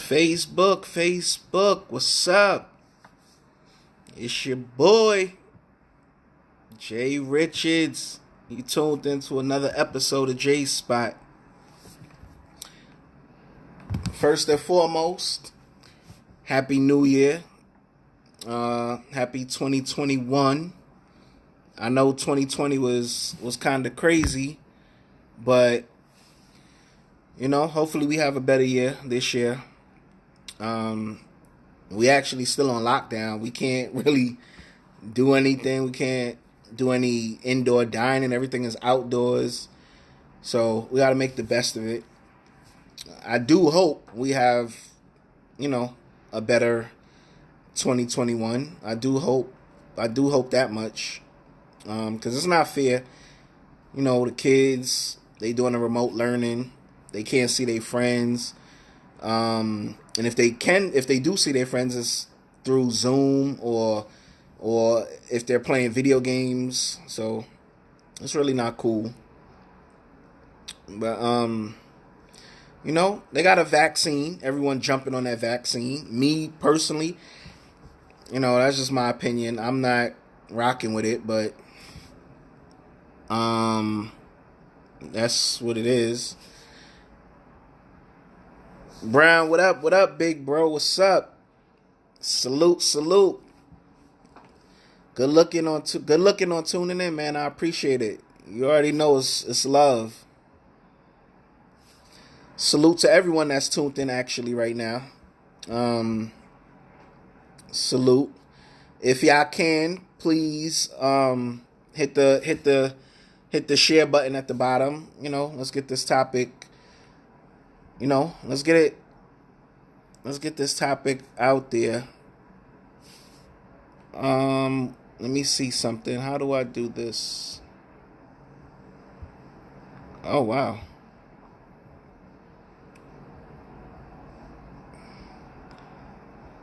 Facebook, what's up? It's your boy, Jay Richards. You tuned into another episode of J Spot. First and foremost, Happy New Year. Happy 2021. I know 2020 was kind of crazy, but hopefully we have a better year this year. We actually still on lockdown. We can't really do anything. We can't do any indoor dining. Everything is outdoors. So we got to make the best of it. I do hope we have, a better 2021. I do hope that much. Because it's not fair. The kids, they doing a remote learning. They can't see their friends. And if they do see their friends, it's through Zoom or if they're playing video games. So it's really not cool. But they got a vaccine. Everyone jumping on that vaccine. Me personally, that's just my opinion. I'm not rocking with it, but that's what it is. Brown, what up? What up, big bro? What's up? Salute. Good looking on tuning in, man. I appreciate it. You already know it's love. Salute to everyone that's tuned in actually right now. Salute. If y'all can, please hit the share button at the bottom. Let's get this topic. Let's get this topic out there. Let me see something. How do I do this? Oh, wow.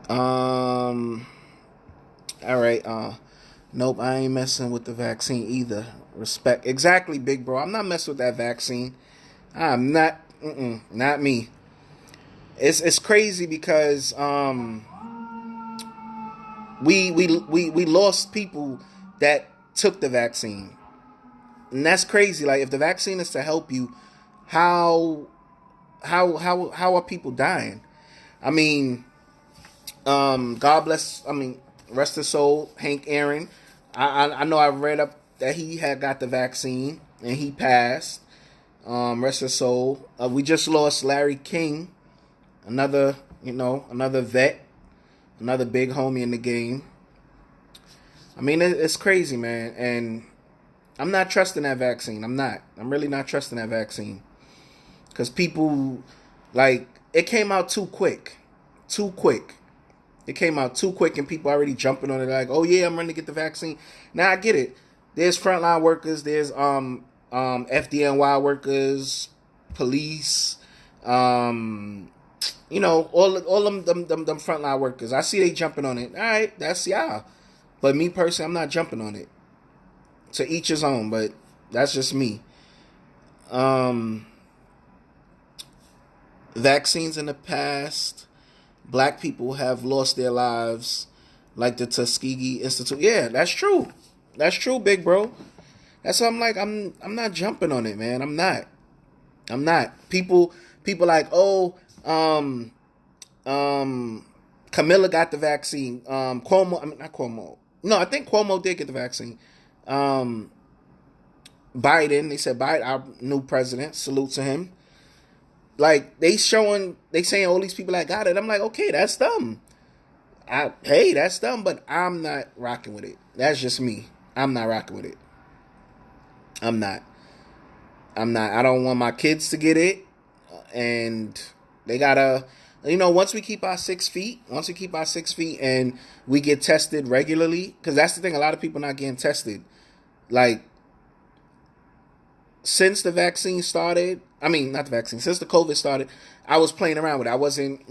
All right. Nope, I ain't messing with the vaccine either. Respect. Exactly, big bro. I'm not messing with that vaccine. I'm not. Not me. It's crazy because we lost people that took the vaccine, and that's crazy. Like, if the vaccine is to help you, how are people dying? I mean, God bless. I mean, rest his soul, Hank Aaron. I know I read up that he had got the vaccine and he passed. Rest his soul. We just lost Larry King, another vet, another big homie in the game. I mean, it's crazy, man, and I'm not trusting that vaccine. I'm really not trusting that vaccine, because people, it came out too quick. It came out too quick, and people already jumping on it like, oh yeah, I'm ready to get the vaccine. Now I get it. There's frontline workers. There's FDNY workers, police, all them frontline workers. I see they jumping on it. All right, that's y'all. But me personally, I'm not jumping on it. To each his own, but that's just me. Vaccines in the past, black people have lost their lives, like the Tuskegee Institute. Yeah, that's true. That's true, big bro. That's what I'm like. I'm not jumping on it, man. I'm not. People like, oh, Camilla got the vaccine. Cuomo. I mean, not Cuomo. No, I think Cuomo did get the vaccine. Biden. They said Biden, our new president. Salute to him. Like, they saying all these people that got it. I'm like, okay, that's dumb. That's dumb, but I'm not rocking with it. That's just me. I'm not rocking with it. I'm not. I don't want my kids to get it. And they gotta, once we keep our 6 feet, and we get tested regularly, because that's the thing, a lot of people not getting tested. Like, since the vaccine started, since the COVID started, I was playing around with it. I wasn't,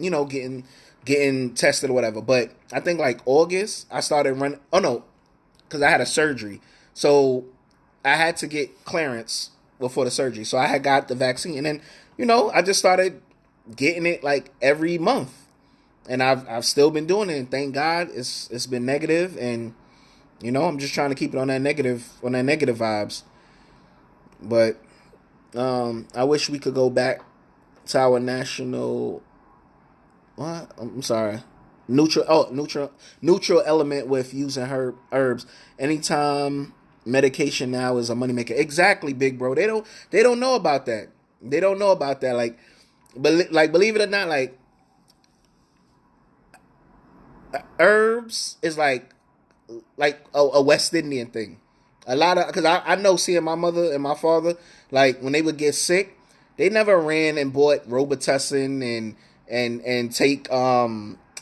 getting tested or whatever. But I think like August, I started running. Oh no, because I had a surgery. So I had to get clearance before the surgery. So I had got the vaccine. And then, I just started getting it like every month. and I've still been doing it. And thank God, it's been negative, and I'm just trying to keep it on that negative vibes. But I wish we could go back to our national. What? I'm sorry. Neutral element with using herbs. Anytime medication now is a moneymaker. Exactly, big bro. They don't know about that. They don't know about that. Like believe it or not, like herbs is like a West Indian thing. A lot of because I know seeing my mother and my father, like when they would get sick, they never ran and bought Robitussin and take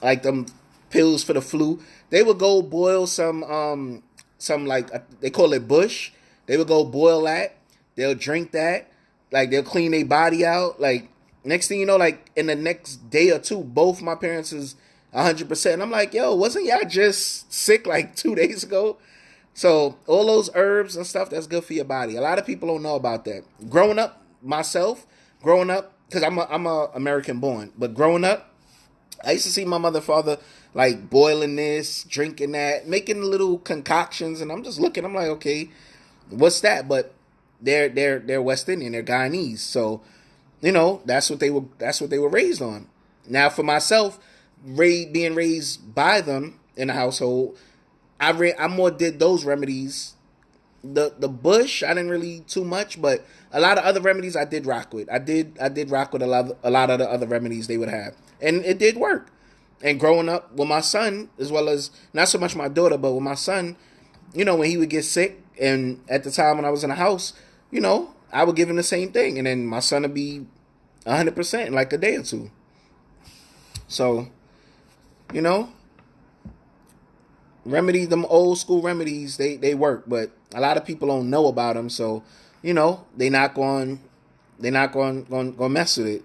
like them pills for the flu. They would go boil some like they call it bush. They would go boil that. They'll drink that. Like they'll clean their body out. Like next thing you know, like in the next day or two, both my parents is 100%. And I'm like, yo, wasn't y'all just sick like 2 days ago? So all those herbs and stuff that's good for your body. A lot of people don't know about that. Growing up, because I'm a American born, but growing up, I used to see my mother, father like boiling this, drinking that, making little concoctions, and I'm just looking. I'm like, okay, what's that? But they're West Indian, they're Guyanese, so that's what they were raised on. Now for myself, being raised by them in the household, I more did those remedies. The bush I didn't really too much, but a lot of other remedies I did rock with. I did rock with a lot of the other remedies they would have, and it did work. And growing up with my son, as well as not so much my daughter, but with my son, when he would get sick, and at the time when I was in the house, I would give him the same thing, and then my son would be 100% in like a day or two. So, remedies, them old school remedies, they work, but a lot of people don't know about them. So, they not going to mess with it.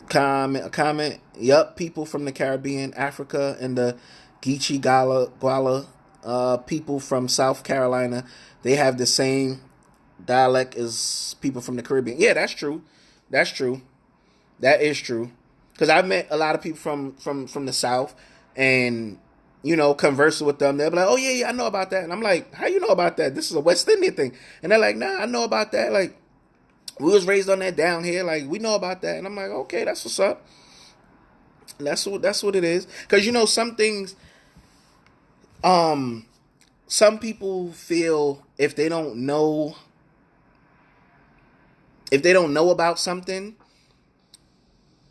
Comment. Yup, people from the Caribbean, Africa, and the Geechee Guala people from South Carolina, they have the same dialect as people from the Caribbean. Yeah, that's true. That's true. That is true. Because I've met a lot of people from the South, and conversing with them, they'll be like, "Oh yeah, I know about that," and I'm like, "How you know about that? This is a West Indian thing." And they're like, "Nah, I know about that. Like, we was raised on that down here. Like, we know about that." And I'm like, "Okay, that's what's up. That's what it is." Because some things, some people feel if they don't know about something,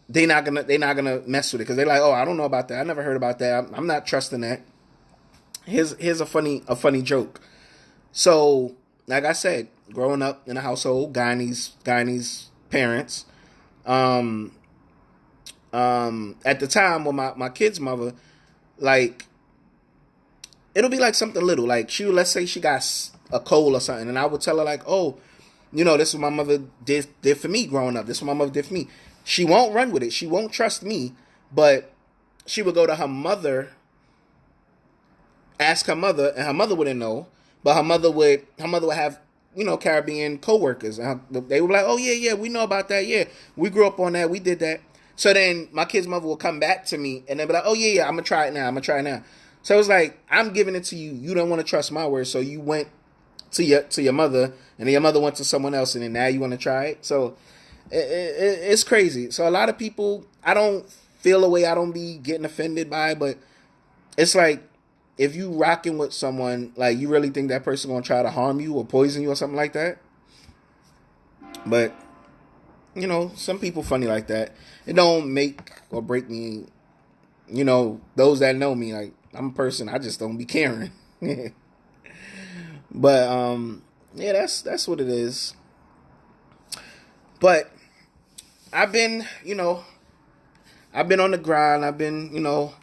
they're not gonna mess with it because they're like, "Oh, I don't know about that. I never heard about that. I'm not trusting that." Here's a funny joke. So, like I said, growing up in a household, Guyanese parents, at the time with my kid's mother, like it'll be like something little, like let's say she got a cold or something, and I would tell her like, "Oh, this is what my mother did for me growing up. This is what my mother did for me." She won't run with it. She won't trust me, but she would go to her mother, ask her mother, and her mother wouldn't know. But her mother would have Caribbean coworkers. They were like, "Oh yeah, we know about that. Yeah, we grew up on that. We did that." So then my kid's mother will come back to me and they'll be like, "Oh yeah, I'm gonna try it now. So it's like I'm giving it to you. You don't want to trust my word, so you went to your mother, and then your mother went to someone else, and then now you want to try it. So it's crazy. So a lot of people, I don't feel a way. I don't be getting offended by it, but it's like if you rocking with someone, like you really think that person gonna try to harm you or poison you or something like that. But some people funny like that. It don't make or break me. Those that know me, like I'm a person, I just don't be caring. But yeah, that's what it is. But I've been on the grind. I've been,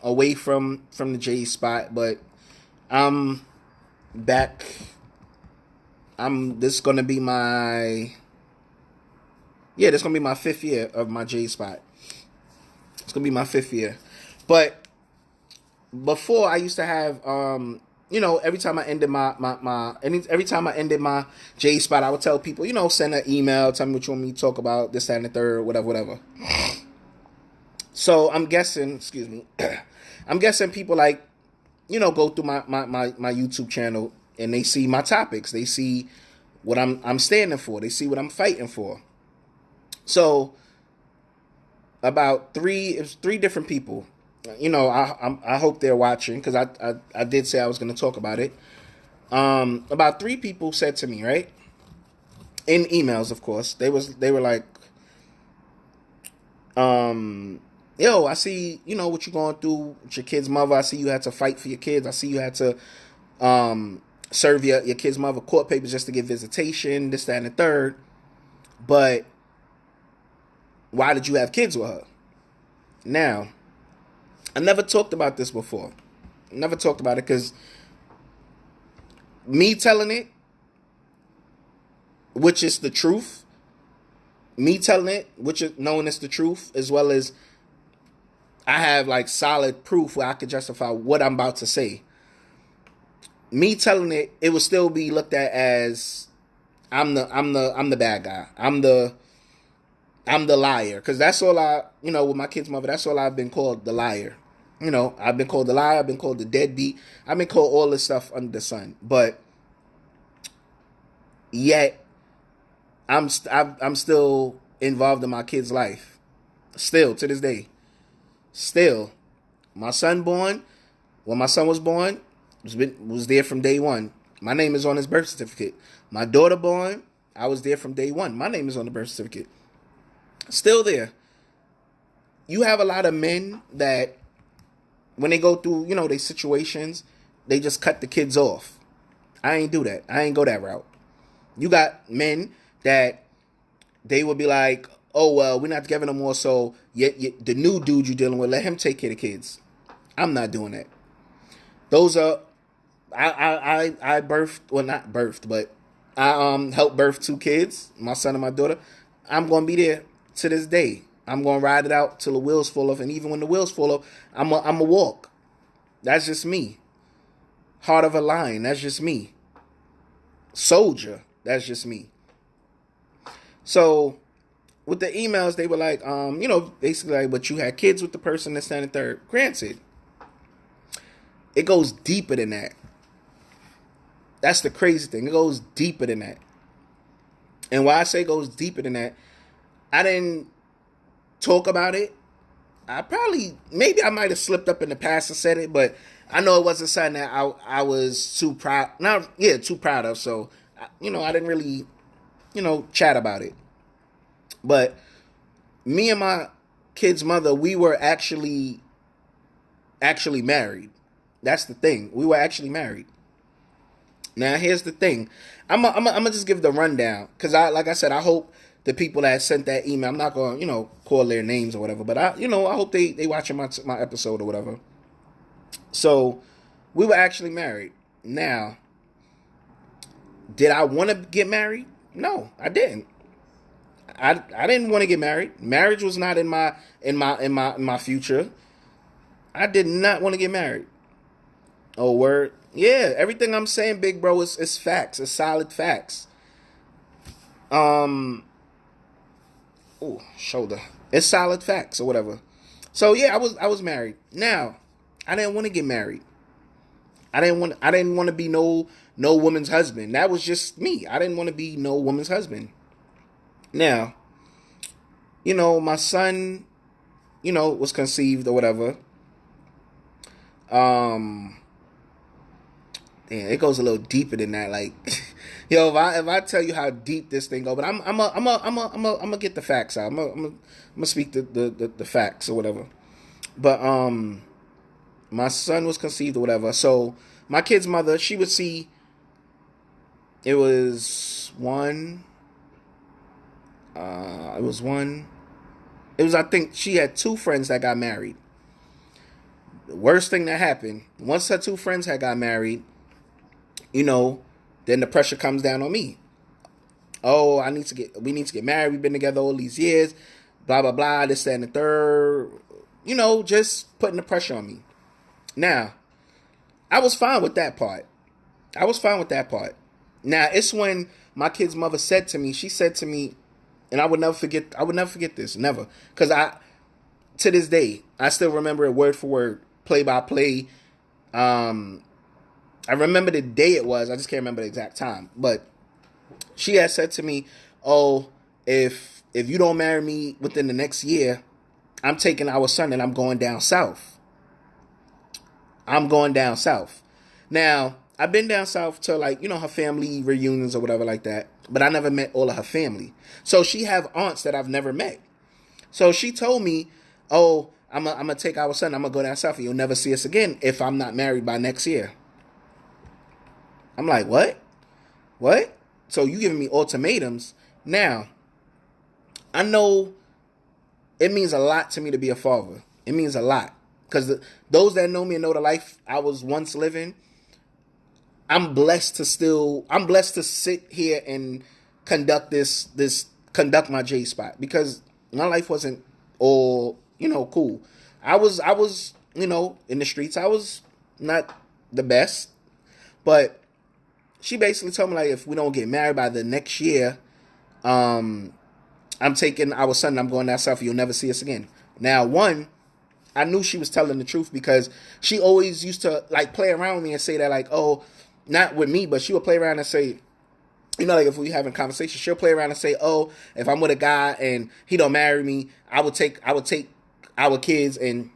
away from the J spot, but I'm back. This is gonna be my fifth year of my J spot. It's gonna be my fifth year. But before I used to have every time I ended every time I ended my J spot, I would tell people, send an email, tell me what you want me to talk about, this, that, and the third, whatever. So I'm guessing, excuse me, I'm guessing people like, go through my YouTube channel and they see my topics. They see what I'm standing for. They see what I'm fighting for. So it was three different people. I hope they're watching because I did say I was going to talk about it. About three people said to me, right, in emails, of course, they were like, yo, I see, what you're going through with your kid's mother. I see you had to fight for your kids. I see you had to serve your kid's mother court papers just to get visitation, this, that, and the third. But why did you have kids with her? Now, I never talked about this before. Never talked about it because me telling it, which is the truth, me telling it, which is knowing it's the truth, as well as I have like solid proof where I could justify what I'm about to say. Me telling it, it will still be looked at as I'm the bad guy. I'm the liar, because that's all with my kid's mother, that's all I've been called, the liar. I've been called the liar, I've been called the deadbeat, I've been called all this stuff under the sun. But yet, I'm still involved in my kid's life, still to this day. Still, my son when my son was born, was there from day one. My name is on his birth certificate. My daughter born, I was there from day one. My name is on the birth certificate. Still there. You have a lot of men that when they go through, their situations, they just cut the kids off. I ain't do that. I ain't go that route. You got men that they would be like, oh, well, we're not together no more, so the new dude you're dealing with, let him take care of the kids. I'm not doing that. Those are, I birthed, well, not birthed, but I helped birth two kids, my son and my daughter. I'm going to be there to this day. I'm going to ride it out till the wheels fall off, and even when the wheels fall off, I'm a walk. That's just me. Heart of a lion, that's just me. Soldier, that's just me. So with the emails, they were like, basically like, but you had kids with the person that's standing third. Granted, it goes deeper than that. That's the crazy thing. It goes deeper than that. And why I say it goes deeper than that, I didn't talk about it. Maybe I might have slipped up in the past and said it, but I know it wasn't something that I was too proud. Too proud of. So, I didn't really, chat about it. But me and my kid's mother, we were actually married. That's the thing. We were actually married. Now, here's the thing. I'm gonna just give the rundown because like I said, I hope the people that sent that email, I'm not gonna call their names or whatever, but I hope they watching my episode or whatever. So we were actually married. Now, did I want to get married? No, I didn't. I didn't want to get married. Marriage was not in my future. I did not want to get married. Oh, word. Yeah, everything I'm saying, big bro, is facts. It's solid facts. Shoulder. It's solid facts or whatever. So yeah, I was married. Now, I didn't want to get married. I didn't want to be no woman's husband. That was just me. I didn't want to be no woman's husband. Now, my son, was conceived or whatever. It goes a little deeper than that. Like, if I tell you how deep this thing goes, but I'm gonna get the facts out. I'm gonna speak the facts or whatever. But my son was conceived or whatever. So my kid's mother, she would see. It was one. I think she had two friends that got married. The worst thing that happened, once her two friends had got married, then the pressure comes down on me. Oh, we need to get married. We've been together all these years, blah, blah, blah, this, that, and the third. Just putting the pressure on me. Now, I was fine with that part. I was fine with that part. Now it's when my kid's mother said to me, she said to me, and I would never forget. I would never forget this, never, because to this day, I still remember it word for word, play by play. I remember the day it was. I just can't remember the exact time. But she had said to me, "Oh, if you don't marry me within the next year, I'm taking our son and I'm going down south. I'm going down south." Now, I've been down south to, like, her family reunions or whatever like that, but I never met all of her family. So she have aunts that I've never met. So she told me, "Oh, I'm gonna take our son. I'm gonna go down south, and you'll never see us again if I'm not married by next year." I'm like, what? What? So you giving me ultimatums? Now, I know it means a lot to me to be a father. It means a lot. Because those that know me and know the life I was once living, I'm blessed to sit here and conduct conduct my J spot. Because my life wasn't all, cool. I was, in the streets. I was not the best. But she basically told me, like, if we don't get married by the next year, I'm taking our son and I'm going down south. You'll never see us again. Now, I knew she was telling the truth because she always used to, like, play around with me and say that, like, oh, not with me, but she would play around and say, like, if we having conversation, she'll play around and say, oh, if I'm with a guy and he don't marry me, I would take our kids and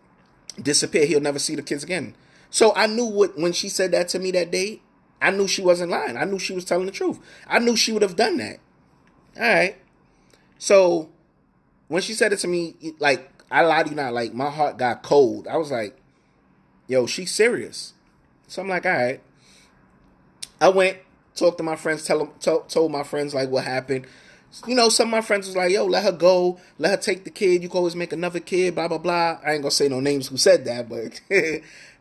disappear. He'll never see the kids again. So I knew when she said that to me that day, I knew she wasn't lying. I knew she was telling the truth. I knew she would have done that. All right. So when she said it to me, like, I lied to you not, like, my heart got cold. I was like, yo, she's serious. So I'm like, all right. I went, talked to my friends, told my friends, like, what happened. Some of my friends was like, yo, let her go. Let her take the kid. You can always make another kid, blah, blah, blah. I ain't going to say no names who said that, but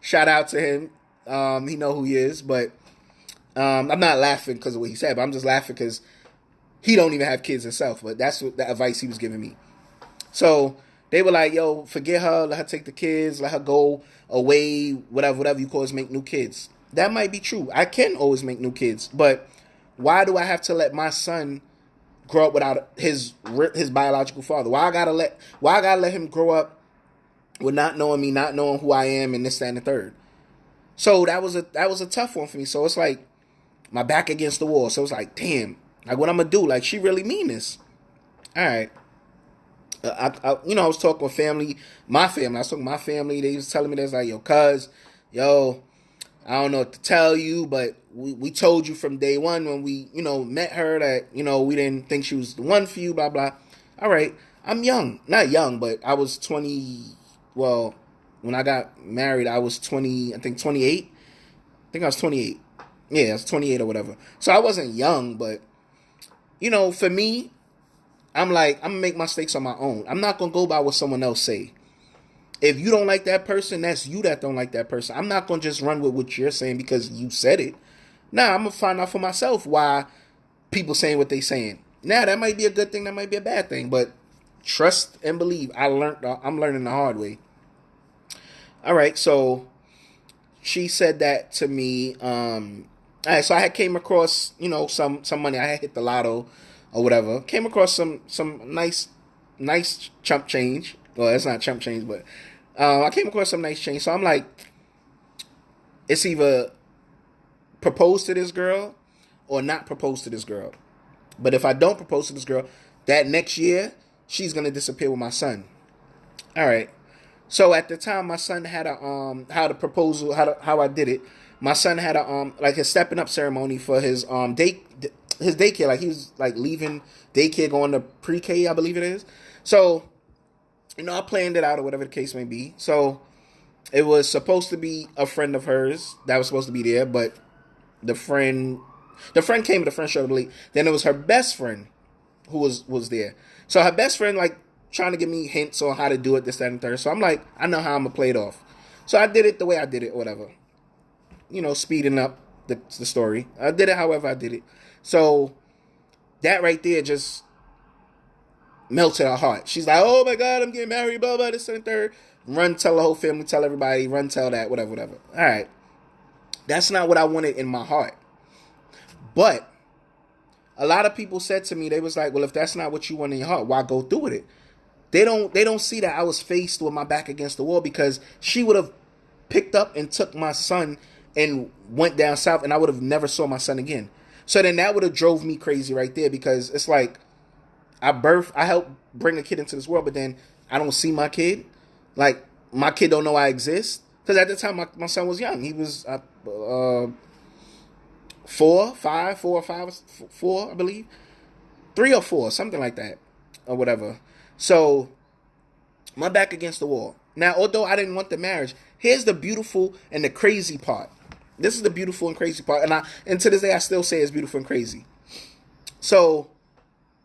shout out to him. He know who he is, but I'm not laughing because of what he said, but I'm just laughing because he don't even have kids himself. But that's what the advice he was giving me. So they were like, yo, forget her. Let her take the kids. Let her go away. Whatever you call it, make new kids. That might be true. I can always make new kids. But why do I have to let my son grow up without his biological father? Why I gotta let him grow up with not knowing me, not knowing who I am, and this, that, and the third? So that was a tough one for me. So it's like my back against the wall. So it's like, damn, like, what I'm gonna do? Like, she really mean this? All right. I was talking with my family. I was talking to my family. They was telling me, they was like, yo, I don't know what to tell you, but we told you from day one when we, met her that, we didn't think she was the one for you, blah, blah. All right. I'm young. Not young, but I was 20. Well, when I got married, I was 20, I think 28. I think I was 28. Yeah, I was 28 or whatever. So I wasn't young, but, for me, I'm like, I'm going to make my mistakes on my own. I'm not going to go by what someone else say. If you don't like that person, that's you that don't like that person. I'm not going to just run with what you're saying because you said it. Nah, I'm going to find out for myself why people saying what they saying. Now, that might be a good thing, that might be a bad thing, but trust and believe. I'm learning the hard way. All right, so she said that to me. All right, so I had came across, some money. I had hit the lotto or whatever. Came across some nice chump change. Well, it's not chump change, but I came across some nice change. So I'm like, it's either propose to this girl or not propose to this girl. But if I don't propose to this girl, that next year, she's going to disappear with my son. All right. So at the time, my son had how the proposal, how I did it. My son had like a stepping up ceremony for his daycare. Like, he was like leaving daycare, going to pre-K, I believe it is. So, I planned it out or whatever the case may be. So it was supposed to be a friend of hers that was supposed to be there, but the friend came, but the friend showed up late. Then it was her best friend who was there. So her best friend, like, trying to give me hints on how to do it, this, that, and third. So I'm like, I know how I'm gonna play it off. So I did it the way I did it, or whatever. Speeding up the story. I did it however I did it. So that right there just melted her heart. She's like, oh my God, I'm getting married, blah, blah, this, and third. Run, tell the whole family, tell everybody, run, tell that, whatever. All right. That's not what I wanted in my heart. But a lot of people said to me, they was like, well, if that's not what you want in your heart, why go through with it? They don't see that I was faced with my back against the wall, because she would have picked up and took my son and went down south, and I would have never saw my son again. So then that would have drove me crazy right there, because it's like I helped bring a kid into this world, but then I don't see my kid. Like, my kid don't know I exist. Because at the time, my son was young. He was 4 or 5, 4, I believe. 3 or 4, something like that, or whatever. So, my back against the wall. Now, although I didn't want the marriage, here's the beautiful and the crazy part. This is the beautiful and crazy part. And to this day, I still say it's beautiful and crazy. So,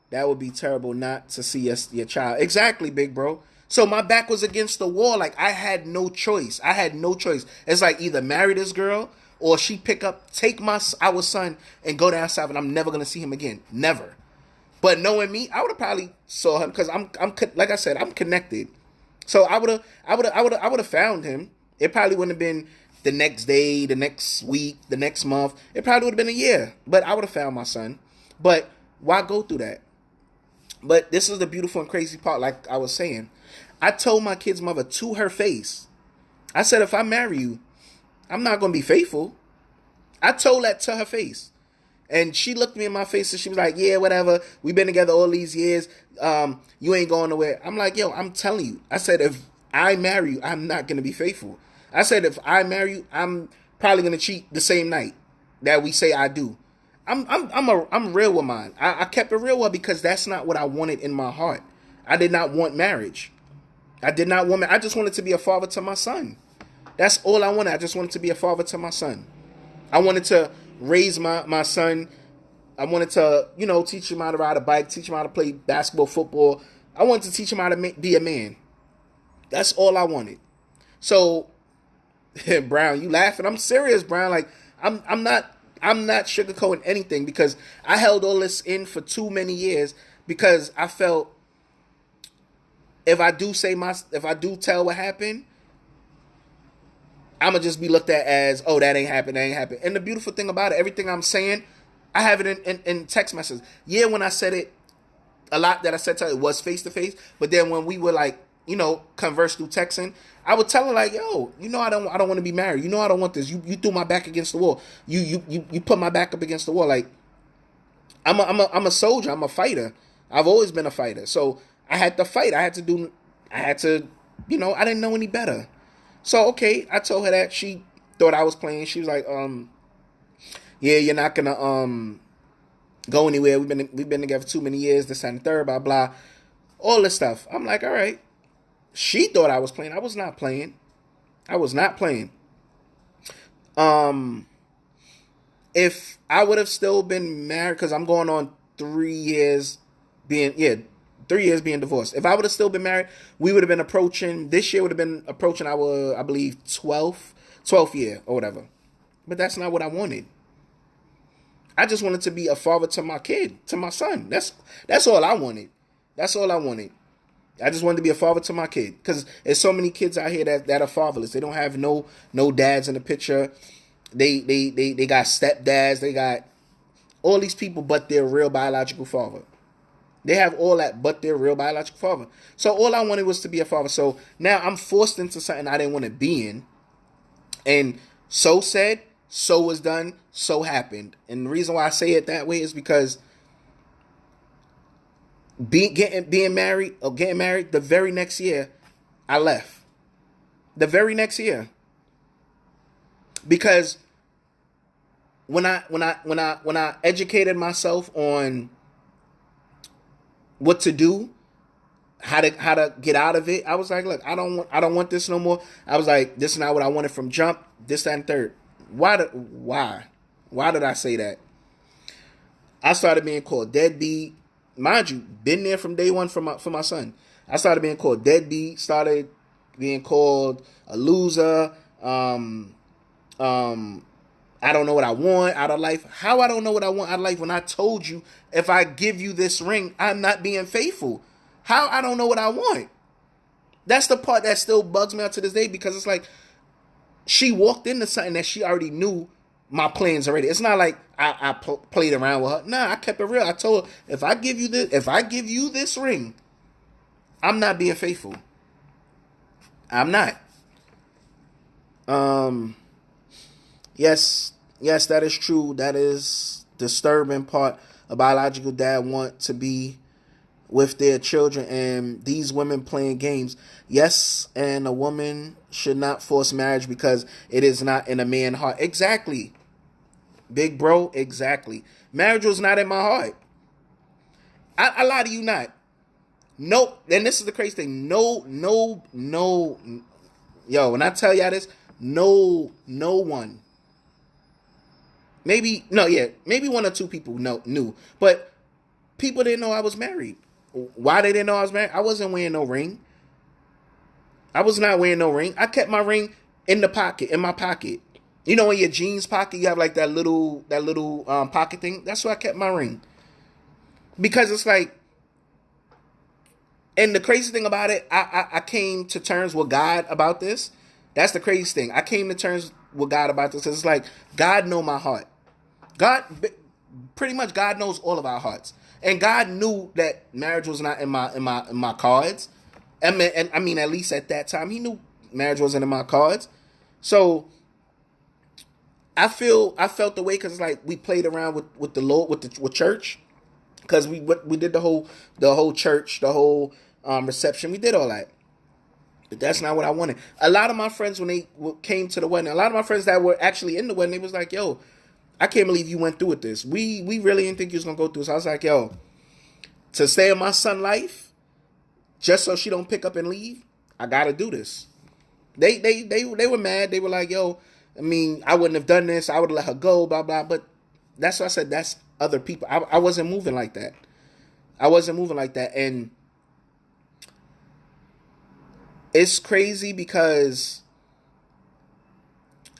that would be terrible not to see your child. Exactly, big bro. So my back was against the wall. Like, I had no choice. It's like either marry this girl or she take our son and go down south, and I'm never gonna see him again. Never. But knowing me, I would have probably saw him, because I'm like I said, I'm connected. So I would have found him. It probably wouldn't have been the next day, the next week, the next month. It probably would have been a year. But I would have found my son. But why go through that? But this is the beautiful and crazy part, like I was saying. I told my kid's mother to her face, I said, if I marry you, I'm not going to be faithful. I told that to her face. And she looked me in my face and she was like, yeah, whatever. We've been together all these years. You ain't going nowhere. I'm like, yo, I'm telling you. I said, if I marry you, I'm not going to be faithful. I said, if I marry you, I'm probably going to cheat the same night that we say I do. I'm real with mine. I kept it real with, because that's not what I wanted in my heart. I did not want marriage. I just wanted to be a father to my son. That's all I wanted. I just wanted to be a father to my son. I wanted to raise my son. I wanted to, teach him how to ride a bike, teach him how to play basketball, football. I wanted to teach him how to be a man. That's all I wanted. So, Brown, you laughing? I'm serious, Brown. Like, I'm not sugarcoating anything, because I held all this in for too many years, because I felt if I do tell what happened, I'm going to just be looked at as, oh, that ain't happened. And the beautiful thing about it, everything I'm saying, I have it in text messages. Yeah, when I said it, a lot that I said to her, it was face-to-face. But then when we were like, converse through texting, I would tell her like, yo, I don't want to be married. I don't want this. You threw my back against the wall. You put my back up against the wall. Like, I'm a soldier. I'm a fighter. I've always been a fighter. So I had to fight. I didn't know any better. So, okay, I told her that. She thought I was playing. She was like, yeah, you're not gonna go anywhere. We've been together for too many years, this and the third, blah, blah. All this stuff. I'm like, all right. She thought I was playing. I was not playing. If I would have still been married, because I'm going on 3 years being divorced. If I would have still been married, we would have been approaching, this year would have been approaching our, I believe, 12th year or whatever. But that's not what I wanted. I just wanted to be a father to my kid, to my son. That's all I wanted. I just wanted to be a father to my kid. Because there's so many kids out here that are fatherless. They don't have no dads in the picture. They got stepdads. They got all these people but their real biological father. They have all that but their real biological father. So all I wanted was to be a father. So now I'm forced into something I didn't want to be in. And so said, so was done, so happened. And the reason why I say it that way is because getting married, the very next year, I left. The very next year. Because when I educated myself on what to do, how to get out of it, I was like, look, I don't want this no more. I was like, this is not what I wanted from jump, this, that, and third. Why did I say that? I started being called deadbeat. Mind you, been there from day one for my son. I started being called deadbeat, started being called a loser. I don't know what I want out of life. How I don't know what I want out of life when I told you if I give you this ring, I'm not being faithful? How I don't know what I want? That's the part that still bugs me out to this day, because it's like, she walked into something that she already knew my plans already. It's not like I played around with her. Nah, I kept it real. I told her, if I give you this ring, I'm not being faithful. I'm not. Yes, that is true. That is disturbing part. A biological dad want to be with their children, and these women playing games. Yes, and a woman should not force marriage because it is not in a man's heart. Exactly. Big bro, exactly. Marriage was not in my heart. I lie to you not. Nope. And this is the crazy thing. No. Yo, when I tell y'all this, no one. Maybe one or two people knew. But people didn't know I was married. Why they didn't know I was married? I wasn't wearing no ring. I was not wearing no ring. I kept my ring in my pocket. You know, in your jeans pocket, you have like that little pocket thing. That's where I kept my ring. Because it's like, and the crazy thing about it, I came to terms with God about this. That's the crazy thing. I came to terms with God about this. It's like, God know my heart. God, pretty much, God knows all of our hearts. And God knew that marriage was not in my cards. I mean, at least at that time, He knew marriage wasn't in my cards. So I felt the way because it's like we played around with the Lord, with church, because we did the whole church, the whole reception. We did all that. But that's not what I wanted. A lot of my friends, when they came to the wedding, a lot of my friends that were actually in the wedding, they was like, yo, I can't believe you went through with this. We really didn't think you was going to go through this. I was like, yo, to stay in my son's life, just so she don't pick up and leave, I got to do this. They were mad. They were like, yo, I mean, I wouldn't have done this. I would have let her go, blah, blah. But that's what I said. That's other people. I wasn't moving like that. And it's crazy because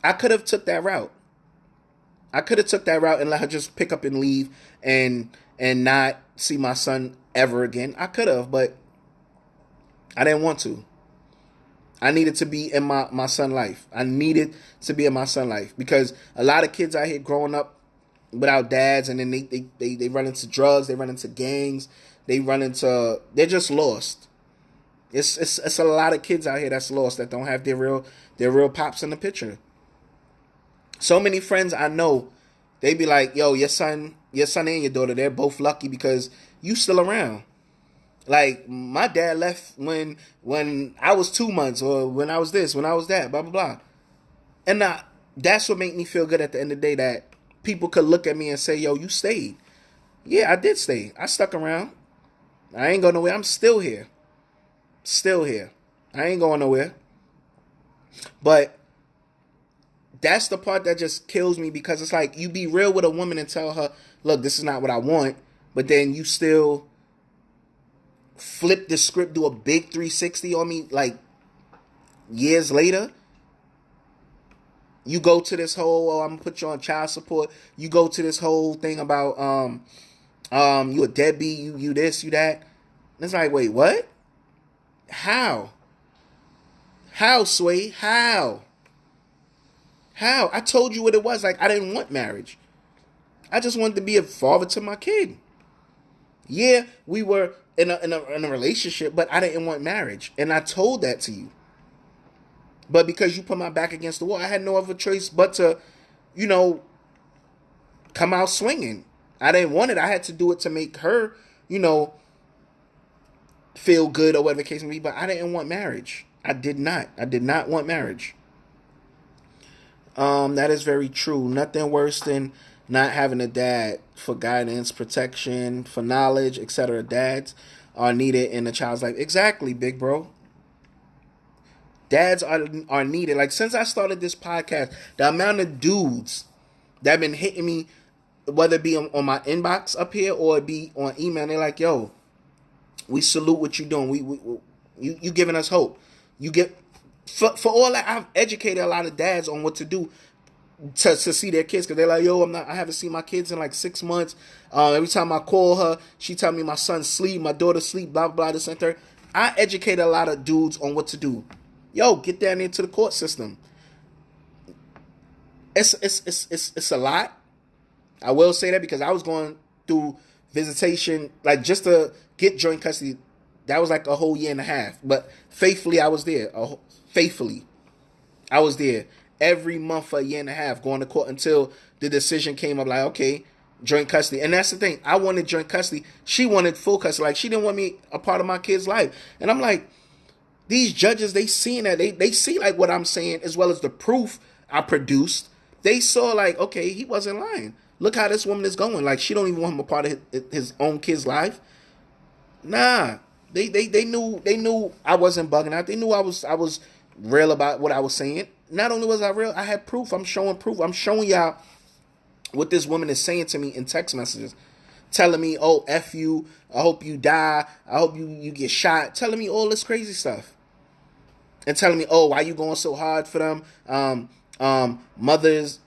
I could have took that route. And let her just pick up and leave and not see my son ever again. I could have, but I didn't want to. I needed to be in my son's life. Because a lot of kids out here growing up without dads, and then they run into drugs, they run into gangs, they're just lost. It's a lot of kids out here that's lost, that don't have their real pops in the picture. So many friends I know, they be like, yo, your son and your daughter, they're both lucky because you still around. Like, my dad left when I was 2 months, or when I was this, when I was that, blah, blah, blah. And that's what made me feel good at the end of the day, that people could look at me and say, yo, you stayed. Yeah, I did stay. I stuck around. I ain't going nowhere. I'm still here. I ain't going nowhere. But that's the part that just kills me, because it's like, you be real with a woman and tell her, look, this is not what I want, but then you still flip the script, do a big 360 on me, like, years later. You go to this whole, I'm gonna put you on child support. You go to this whole thing about you a deadbeat, you this, you that. And it's like, wait, what? How, Sway? How? I told you what it was. Like, I didn't want marriage. I just wanted to be a father to my kid. Yeah, we were in a relationship, but I didn't want marriage. And I told that to you. But because you put my back against the wall, I had no other choice but to, come out swinging. I didn't want it. I had to do it to make her, feel good, or whatever the case may be. But I didn't want marriage. I did not want marriage. That is very true. Nothing worse than not having a dad for guidance, protection, for knowledge, etc. Dads are needed in a child's life. Exactly, big bro. Dads are needed. Like, since I started this podcast, the amount of dudes that have been hitting me, whether it be on my inbox up here or it be on email, they're like, yo, we salute what you're doing. You giving us hope. You get, for all that, I've educated a lot of dads on what to do to see their kids, because they're like, yo, I haven't seen my kids in like 6 months. Every time I call her, she tell me my son sleep, my daughter sleep, blah, blah, blah, this and that. I educate a lot of dudes on what to do. Yo, get down into the court system. It's a lot. I will say that because I was going through visitation, like just to get joint custody. That was like a whole year and a half. But faithfully, I was there. Faithfully, I was there every month for a year and a half, going to court until the decision came up. Like, okay, joint custody. And that's the thing. I wanted joint custody. She wanted full custody. Like, she didn't want me a part of my kid's life. And I'm like, these judges, they seeing that. They see like what I'm saying as well as the proof I produced. They saw like, okay, he wasn't lying. Look how this woman is going. Like, she don't even want him a part of his own kid's life. Nah. They knew I wasn't bugging out. They knew I was real about what I was saying. Not only was I real, I had proof. I'm showing proof. I'm showing y'all what this woman is saying to me in text messages. Telling me, oh, F you, I hope you die, I hope you get shot. Telling me all this crazy stuff. And telling me, oh, why you going so hard for them? Mothers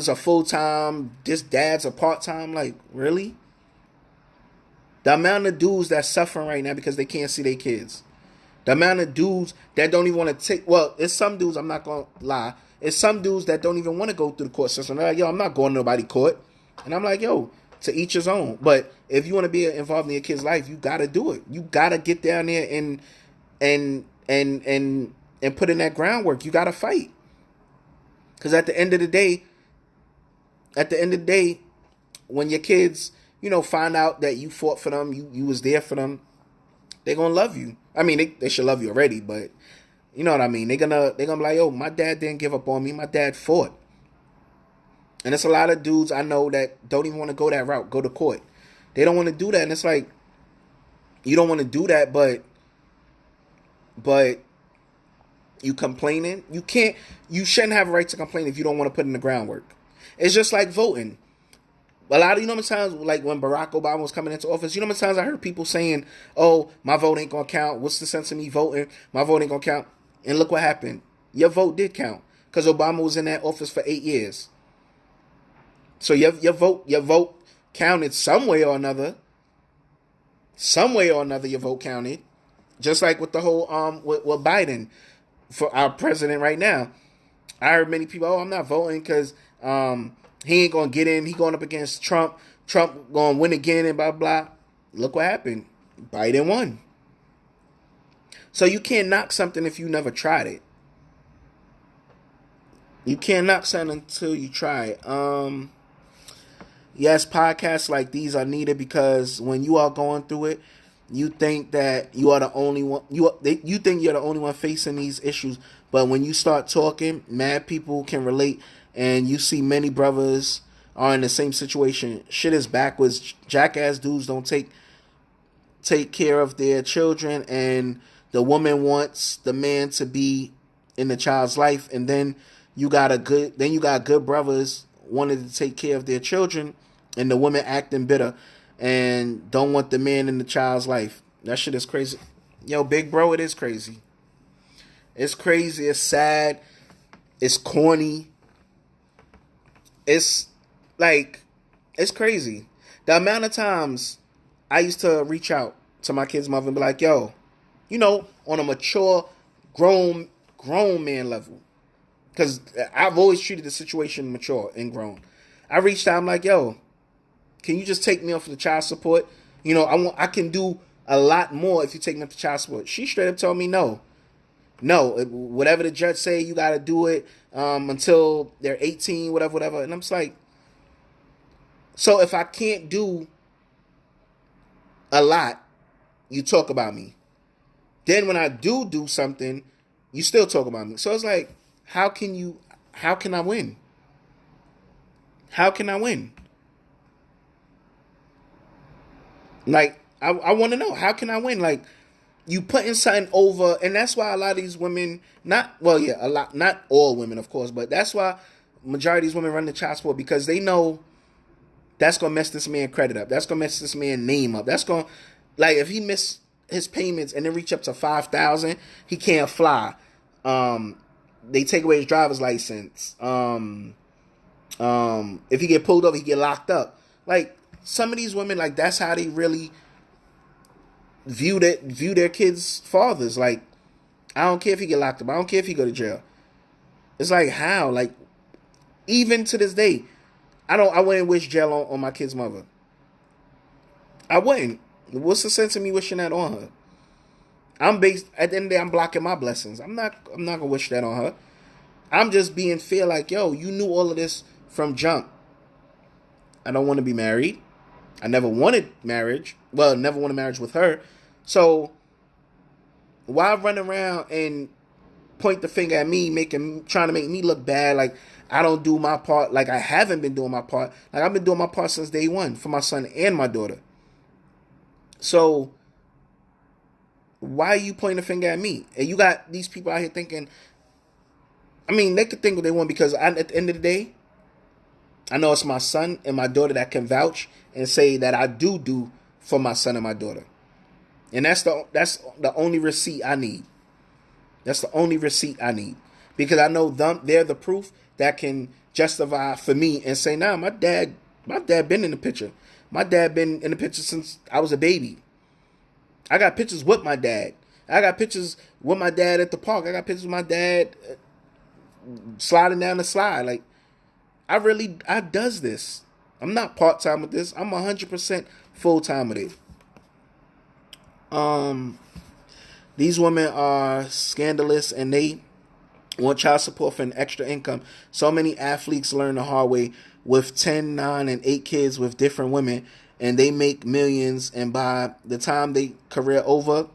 are full-time, this dads are part-time. Like, really? The amount of dudes that's suffering right now because they can't see their kids. The amount of dudes that don't even want to take... Well, it's some dudes, I'm not going to lie. It's some dudes that don't even want to go through the court system. They're like, yo, I'm not going to nobody's court. And I'm like, yo, to each his own. But if you want to be involved in your kid's life, you got to do it. You got to get down there and put in that groundwork. You got to fight. Because at the end of the day, when your kids... find out that you fought for them, you was there for them, they're gonna love you. I mean, they should love you already, but you know what I mean. They're gonna be like, yo, my dad didn't give up on me. My dad fought. And it's a lot of dudes I know that don't even want to go that route, go to court. They don't want to do that, and it's like, you don't want to do that, but you complaining. You shouldn't have a right to complain if you don't want to put in the groundwork. It's just like voting. A lot of, how many times, like when Barack Obama was coming into office, how many times I heard people saying, oh, my vote ain't going to count. What's the sense of me voting? My vote ain't going to count. And look what happened. Your vote did count because Obama was in that office for 8 years. So your vote counted some way or another. Some way or another, your vote counted. Just like with the whole, with Biden for our president right now. I heard many people, oh, I'm not voting because, he ain't going to get in. He going up against Trump. Trump going to win again and blah, blah. Look what happened. Biden won. So you can't knock something if you never tried it. You can't knock something until you try it. Yes, podcasts like these are needed because when you are going through it, you think that you are the only one. You think you're the only one facing these issues. But when you start talking, mad people can relate. And you see many brothers are in the same situation. Shit is backwards. Jackass dudes don't take care of their children, and the woman wants the man to be in the child's life, and then you got good brothers wanting to take care of their children, and the woman acting bitter and don't want the man in the child's life. That shit is crazy. Yo, big bro, it is crazy. It's crazy. It's sad. It's corny. It's like, it's crazy. The amount of times I used to reach out to my kid's mother and be like, yo, on a mature, grown man level. Because I've always treated the situation mature and grown. I reached out, I'm like, yo, can you just take me off the child support? I can do a lot more if you take me off the child support. She straight up told me no. No, whatever the judge say, you got to do it until they're 18, whatever. And I'm just like, so if I can't do a lot, you talk about me. Then when I do something, you still talk about me. So it's like, how can I win? How can I win? Like, I want to know, how can I win? Like, you putting something over, and that's why a lot of these women, not all women, of course, but that's why majority of these women run the child support, because they know that's going to mess this man credit up. That's going to mess this man name up. That's going to, like, if he miss his payments and then reach up to $5,000, he can't fly. They take away his driver's license. If he get pulled over, he get locked up. Like, some of these women, like, that's how they really view their kids' fathers. Like, I don't care if he get locked up. I don't care if he go to jail. It's like, how? Like, Even to this day, I wouldn't wish jail on my kid's mother. I wouldn't. What's the sense of me wishing that on her? I'm based at the end of the day, I'm blocking my blessings. I'm not gonna wish that on her. I'm just being fair, like, yo, you knew all of this from jump. I don't want to be married. I never wanted marriage. Well, never wanted marriage with her. So why run around and point the finger at me, trying to make me look bad, like I don't do my part, like I haven't been doing my part. Like I've been doing my part since day one for my son and my daughter. So why are you pointing the finger at me? And you got these people out here thinking, I mean, they could think what they want, because at the end of the day, I know it's my son and my daughter that can vouch and say that I do for my son and my daughter. And that's the only receipt I need. That's the only receipt I need. Because I know they're the proof that can justify for me and say, nah, my dad been in the picture. My dad been in the picture since I was a baby. I got pictures with my dad. I got pictures with my dad at the park. I got pictures with my dad sliding down the slide. Like, I does this. I'm not part-time with this. I'm 100% full-time with it. These women are scandalous, and they want child support for an extra income. So many athletes learn the hard way with 10, 9, and 8 kids with different women, and they make millions, and by the time they career over,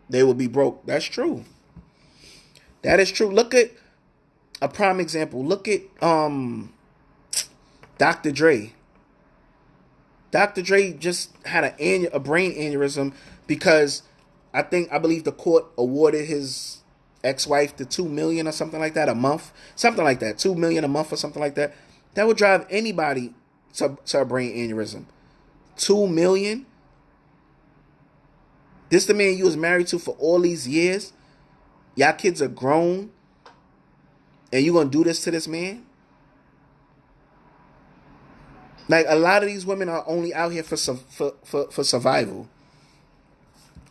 they will be broke. That's true. That is true. Look at a prime example. Look at Dr. Dre. Dr. Dre just had a brain aneurysm because I believe the court awarded his ex-wife the $2 million or something like that a month. Something like that. $2 million a month or something like that. That would drive anybody to a brain aneurysm. $2 million? This the man you was married to for all these years? Y'all kids are grown, and you gonna do this to this man? Like, a lot of these women are only out here for survival.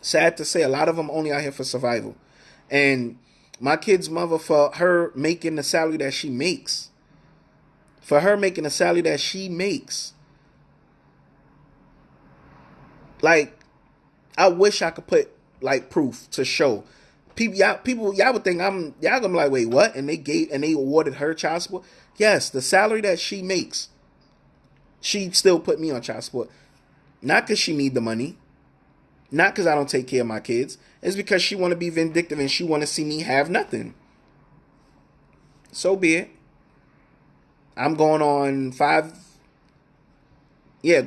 Sad to say, a lot of them only out here for survival. And my kid's mother, for her making the salary that she makes, like, I wish I could put like proof to show. Y'all would think y'all gonna be like, wait, what? And they awarded her child support. Yes, the salary that she makes, she still put me on child support. Not because she need the money. Not because I don't take care of my kids. It's because she want to be vindictive and she want to see me have nothing. So be it. I'm going on 5 years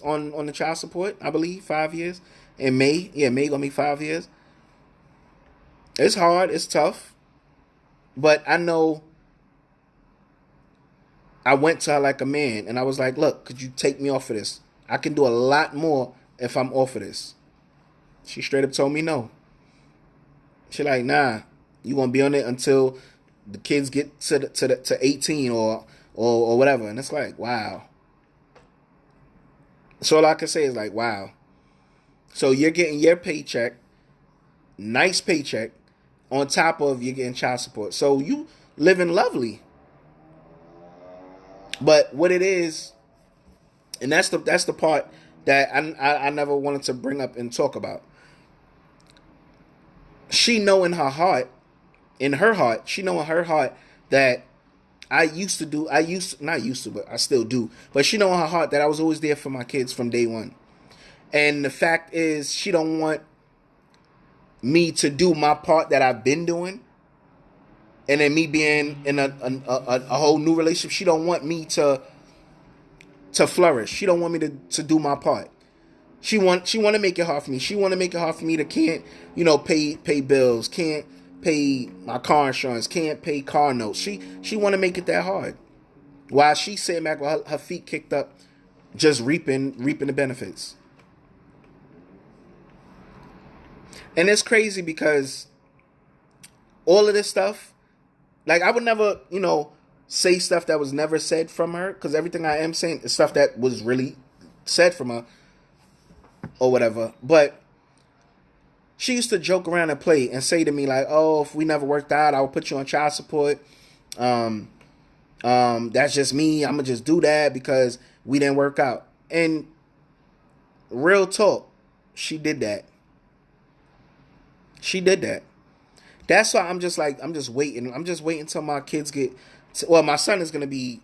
on the child support, I believe. 5 years. In May. Yeah, May gonna be 5 years. It's hard. It's tough. But I know I went to her like a man, and I was like, look, could you take me off of this? I can do a lot more if I'm off of this. She straight up told me no. She like, nah, you gonna be on it until the kids get to 18 or whatever. And it's like, wow. So all I can say is like, wow. So you're getting your paycheck, nice paycheck, on top of you getting child support. So you living lovely. But what it is, and that's the part that I never wanted to bring up and talk about. She know in her heart that but I still do. But she know in her heart that I was always there for my kids from day one. And the fact is, she don't want me to do my part that I've been doing. And then me being in a whole new relationship, she don't want me to flourish. She don't want me to do my part. She want to make it hard for me. She want to make it hard for me to can't, pay bills, can't pay my car insurance, can't pay car notes. She want to make it that hard. While she's sitting back with her feet kicked up, just reaping the benefits. And it's crazy because all of this stuff, like, I would never, say stuff that was never said from her, because everything I am saying is stuff that was really said from her or whatever. But she used to joke around and play and say to me like, oh, if we never worked out, I would put you on child support. Um, that's just me. I'm gonna just do that because we didn't work out. And real talk, she did that. She did that. That's why I'm just like, I'm just waiting. I'm just waiting until my kids get. Well, my son is gonna be,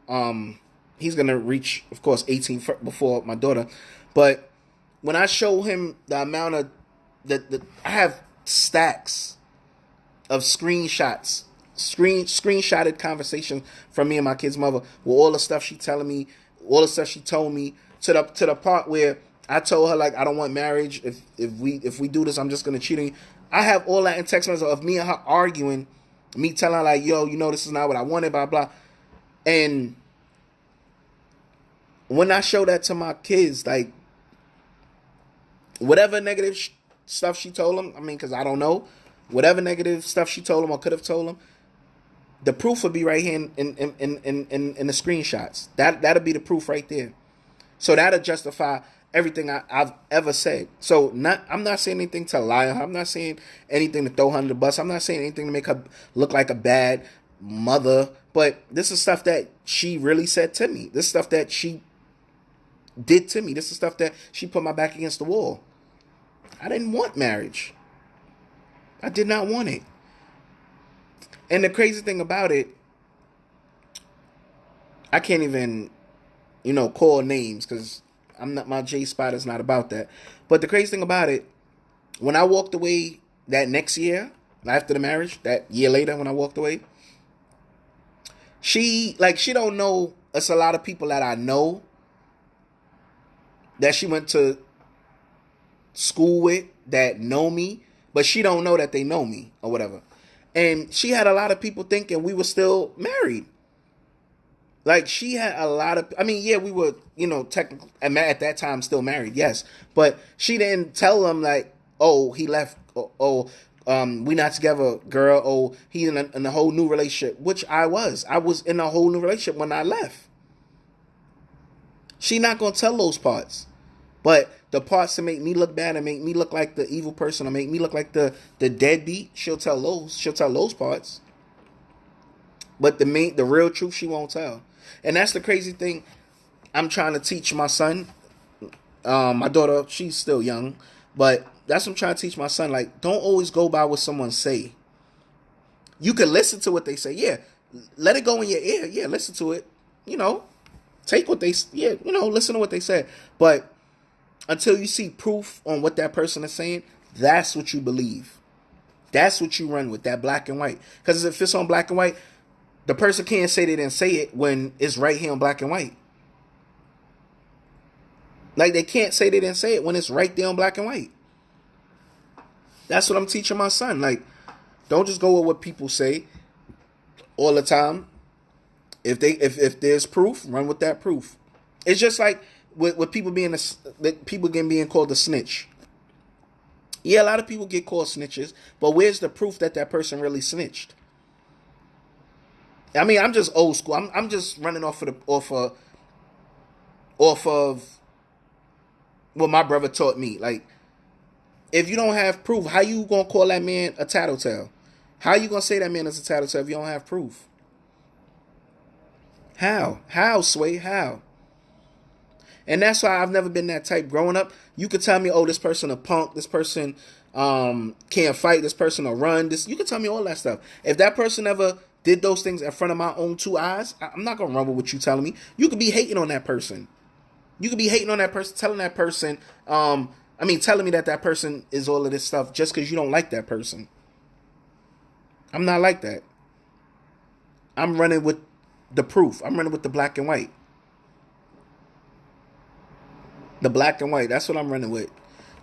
um, he's gonna reach, of course, 18 before my daughter. But when I show him the amount of the I have stacks of screenshotted conversations from me and my kid's mother with all the stuff she telling me, all the stuff she told me, to the part where I told her, like, I don't want marriage. If we do this, I'm just gonna cheat on you. I have all that in text messages of me and her arguing, me telling her, like, yo, this is not what I wanted, blah blah. And when I show that to my kids, like, whatever negative stuff she told them, I mean, because I don't know, whatever negative stuff she told them or could have told them, the proof would be right here in the screenshots. That'll be the proof right there. So that'll justify everything I've ever said. So I'm not saying anything to lie on her. I'm not saying anything to throw her under the bus. I'm not saying anything to make her look like a bad mother. But this is stuff that she really said to me. This is stuff that she did to me. This is stuff that she put my back against the wall. I didn't want marriage. I did not want it. And the crazy thing about it, I can't even, call names because my J spot is not about that. But the crazy thing about it, when I walked away that next year, after the marriage, that year later when I walked away, she don't know, it's a lot of people that I know that she went to school with that know me, but she don't know that they know me or whatever. And she had a lot of people thinking we were still married. Like, she had a lot of, yeah, we were, technically at that time still married, yes. But she didn't tell them, like, oh, he left, we not together, girl, oh, he in a whole new relationship, which I was. I was in a whole new relationship when I left. She not going to tell those parts. But the parts to make me look bad and make me look like the evil person or make me look like the deadbeat, she'll tell those. She'll tell those parts. But the real truth, she won't tell. And that's the crazy thing I'm trying to teach my son. My daughter, she's still young. But that's what I'm trying to teach my son. Like, don't always go by what someone say. You can listen to what they say. Yeah. Let it go in your ear. Yeah, listen to it. Take what they, listen to what they said. But until you see proof on what that person is saying, that's what you believe. That's what you run with, that black and white. Because if it's on black and white, the person can't say they didn't say it when it's right here on black and white. Like, they can't say they didn't say it when it's right there on black and white. That's what I'm teaching my son. Like, don't just go with what people say all the time. If there's proof, run with that proof. It's just like with people being called a snitch. Yeah, a lot of people get called snitches, but where's the proof that person really snitched? I'm just old school. I'm just running off of what my brother taught me. Like, if you don't have proof, how you gonna call that man a tattletale? How you gonna say that man is a tattletale if you don't have proof? How, Sway? How? And that's why I've never been that type. Growing up, you could tell me, oh, this person a punk, this person can't fight, this person will run. You could tell me all that stuff. If that person ever did those things in front of my own two eyes, I'm not going to run with what you telling me. You could be hating on that person. You could be hating on that person, telling that person, telling me that person is all of this stuff just because you don't like that person. I'm not like that. I'm running with the proof. I'm running with the black and white. The black and white. That's what I'm running with.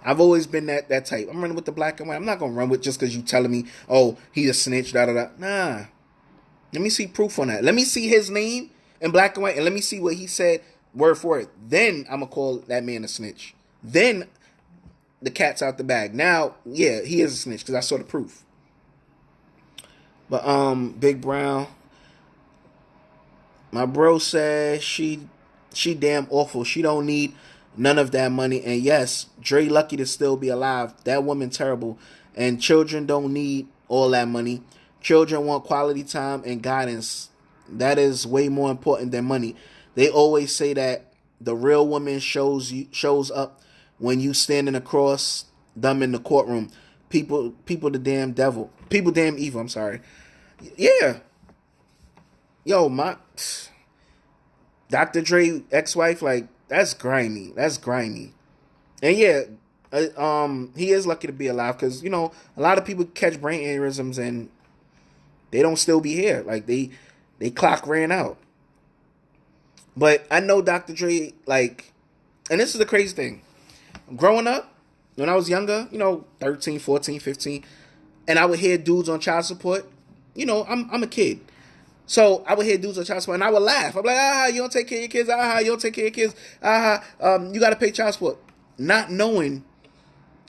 I've always been that type. I'm running with the black and white. I'm not going to run with just because you telling me, oh, he's a snitch, da-da-da. Nah. Let me see proof on that. Let me see his name in black and white, and let me see what he said word for it. Then I'm going to call that man a snitch. Then the cat's out the bag. Now, yeah, he is a snitch because I saw the proof. But Big Brown, my bro said she damn awful. She don't need none of that money. And yes, Dre lucky to still be alive. That woman terrible. And children don't need all that money. Children want quality time and guidance. That is way more important than money. They always say that the real woman shows up when you standing across them in the courtroom. People the damn devil. People damn evil, I'm sorry. Yeah. Yo, my Dr. Dre ex-wife, like, that's grimy. That's grimy. And yeah, he is lucky to be alive because, you know, a lot of people catch brain aneurysms and they don't still be here. Like, they clock ran out. But I know Dr. Dre, like, and this is the crazy thing. Growing up, when I was younger, you know, 13, 14, 15, and I would hear dudes on child support, you know, I'm a kid. So I would hear dudes on child support and I would laugh. I'm like, you don't take care of your kids. You don't take care of your kids. You got to pay child support. Not knowing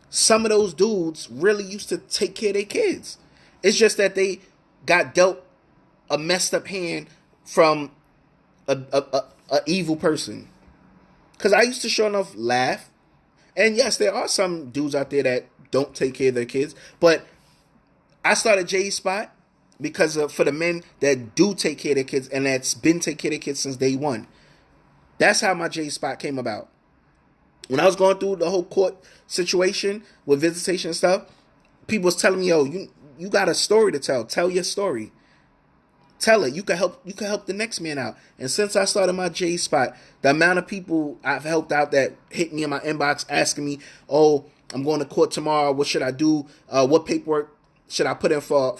some of those dudes really used to take care of their kids. It's just that they got dealt a messed up hand from a evil person. Because I used to sure enough laugh. And yes, there are some dudes out there that don't take care of their kids. But I started J Spot because for the men that do take care of their kids and that's been taking care of their kids since day one. That's how my J Spot came about. When I was going through the whole court situation with visitation and stuff, people was telling me, yo, you got a story to tell. Tell your story. Tell it. You can help the next man out. And since I started my J Spot, the amount of people I've helped out that hit me in my inbox asking me, oh, I'm going to court tomorrow. What should I do? What paperwork should I put in for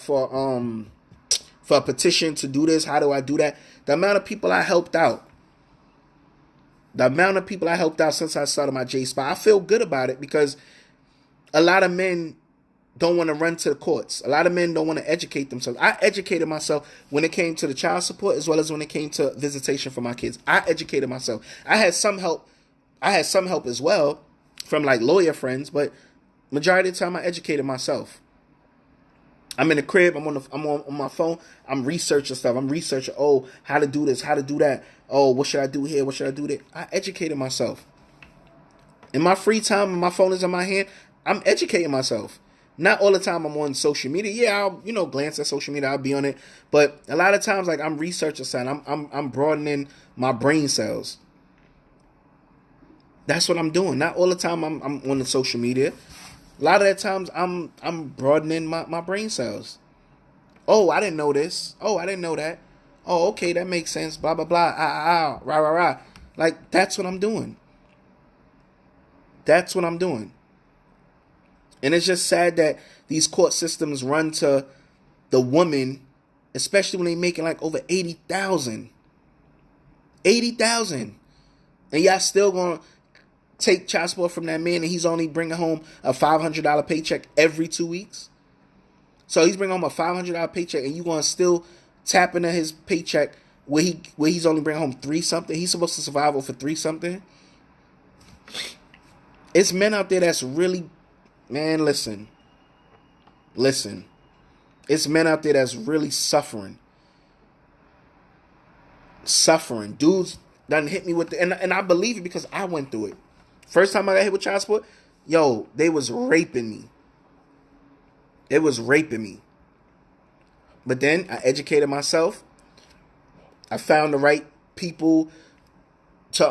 a petition to do this? How do I do that? The amount of people I helped out. The amount of people I helped out since I started my J Spot. I feel good about it because a lot of men don't want to run to the courts. A lot of men don't want to educate themselves. I educated myself when it came to the child support as well as when it came to visitation for my kids. I educated myself. I had some help. As well from like lawyer friends, but majority of the time I educated myself. I'm in the crib. I'm on my phone. I'm researching stuff. I'm researching. Oh, how to do this, how to do that. Oh, what should I do here? What should I do there? I educated myself. In my free time, when my phone is in my hand, I'm educating myself. Not all the time I'm on social media. Yeah, I'll glance at social media. I'll be on it, but a lot of times like I'm researching something. I'm broadening my brain cells. That's what I'm doing. Not all the time I'm on the social media. A lot of the times I'm broadening my brain cells. Oh, I didn't know this. Oh, I didn't know that. Oh, okay, that makes sense. Blah blah blah. Rah rah rah. Like that's what I'm doing. That's what I'm doing. And it's just sad that these court systems run to the woman, especially when they making like over 80,000. 80,000. And y'all still gonna take child support from that man and he's only bringing home a $500 paycheck every 2 weeks. So he's bringing home a $500 paycheck and you gonna still tap into his paycheck where he's only bringing home 3 something. He's supposed to survive off for 3 something. It's men out there that's really, man, listen. It's men out there that's really suffering. Dudes done hit me with and I believe it because I went through it. First time I got hit with child support, yo, they was raping me. It was raping me. But then I educated myself. I found the right people to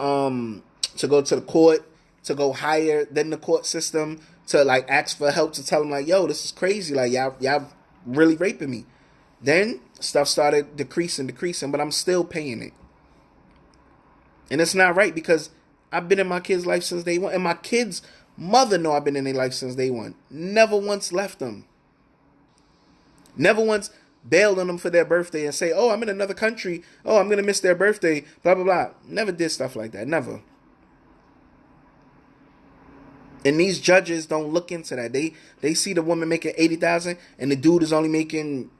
go to the court, to go higher than the court system, to like ask for help, to tell them like, yo, this is crazy. Like y'all really raping me. Then stuff started decreasing, but I'm still paying it. And it's not right because I've been in my kids' life since day one. And my kids' mother know I've been in their life since day one. Never once left them. Never once bailed on them for their birthday and say, oh, I'm in another country. Oh, I'm going to miss their birthday. Blah, blah, blah. Never did stuff like that. Never. And these judges don't look into that. They see the woman making 80,000 and the dude is only making,